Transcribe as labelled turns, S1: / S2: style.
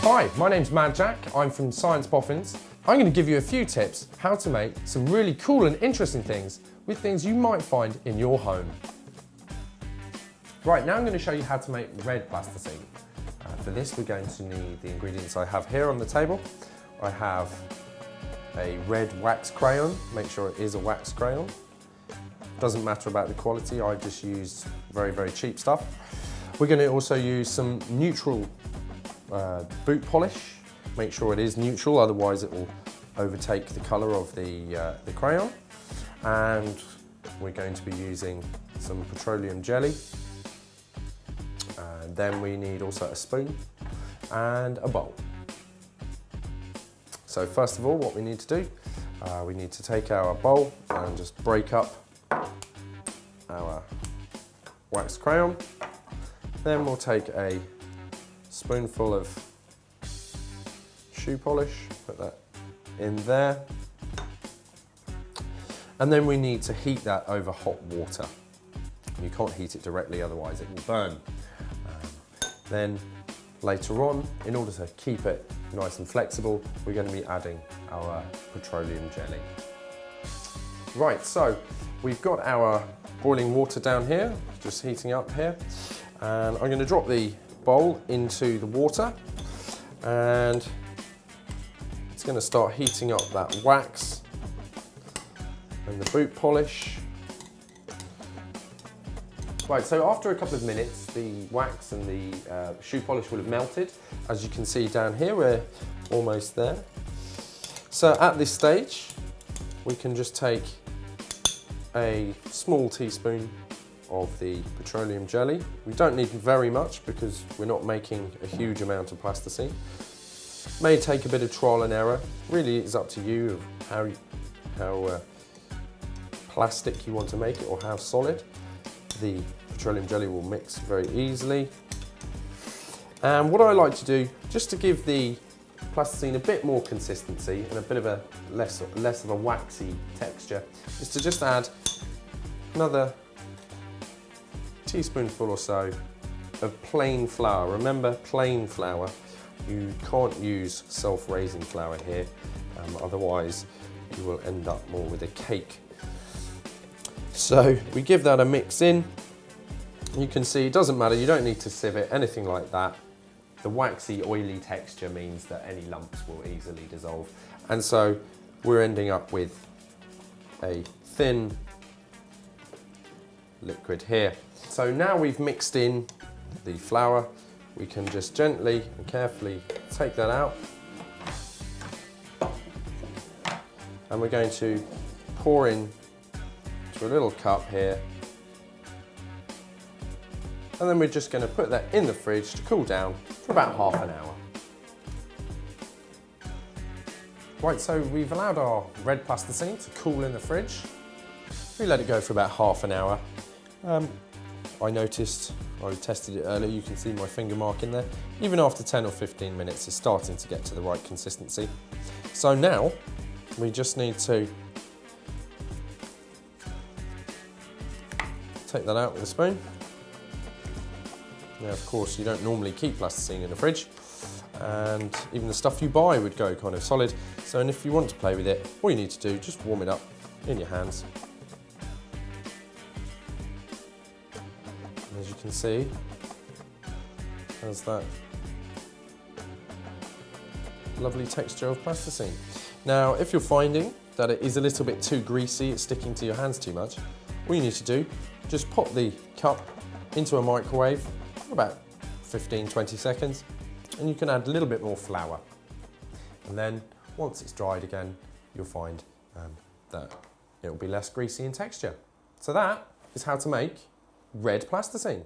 S1: Hi, my name's Mad Jack. I'm from Science Boffins. I'm going to give you a few tips how to make some really cool and interesting things with things you might find in your home. Right, now I'm going to show you how to make red plasticine. For this we're going to need the ingredients I have here on the table. I have a red wax crayon, make sure it is a wax crayon. Doesn't matter about the quality, I just used very, very cheap stuff. We're going to also use some neutral boot polish. Make sure it is neutral, otherwise it will overtake the colour of the crayon. And we're going to be using some petroleum jelly. And then we need also a spoon and a bowl. So first of all, what we need to do, we need to take our bowl and just break up our wax crayon. Then we'll take a spoonful of shoe polish, put that in there. And then we need to heat that over hot water. You can't heat it directly, otherwise it will burn. Then later on, in order to keep it nice and flexible, we're going to be adding our petroleum jelly. Right, so we've got our boiling water down here, just heating up here. And I'm going to drop the bowl into the water and it's going to start heating up that wax and the boot polish. Right, so after a couple of minutes, the wax and the shoe polish will have melted. As you can see down here, we're almost there. So at this stage, we can just take a small teaspoon of the petroleum jelly. We don't need very much because we're not making a huge amount of plasticine. May take a bit of trial and error. Really, it's up to you of how plastic you want to make it or how solid. The petroleum jelly will mix very easily. And what I like to do, just to give the plasticine a bit more consistency and a bit of a less of a waxy texture, is to just add another teaspoonful or so of plain flour. Remember, plain flour. You can't use self-raising flour here, otherwise you will end up more with a cake. So we give that a mix in. You can see it doesn't matter, you don't need to sieve it, anything like that. The waxy, oily texture means that any lumps will easily dissolve. And so we're ending up with a thin liquid here. So now we've mixed in the flour, we can just gently and carefully take that out. And we're going to pour in to a little cup here. And then we're just going to put that in the fridge to cool down for about half an hour. Right, so we've allowed our red plasticine to cool in the fridge. We let it go for about half an hour. I noticed, I tested it earlier, you can see my finger mark in there. Even after 10 or 15 minutes, it's starting to get to the right consistency. So now, we just need to take that out with a spoon. Now, of course, you don't normally keep plasticine in the fridge, and even the stuff you buy would go kind of solid. So, and if you want to play with it, all you need to do, just warm it up in your hands. As you can see, has that lovely texture of plasticine. Now, if you're finding that it is a little bit too greasy, it's sticking to your hands too much, all you need to do, just pop the cup into a microwave for about 15-20 seconds, and you can add a little bit more flour. And then, once it's dried again, you'll find that it will be less greasy in texture. So that is how to make red plasticine.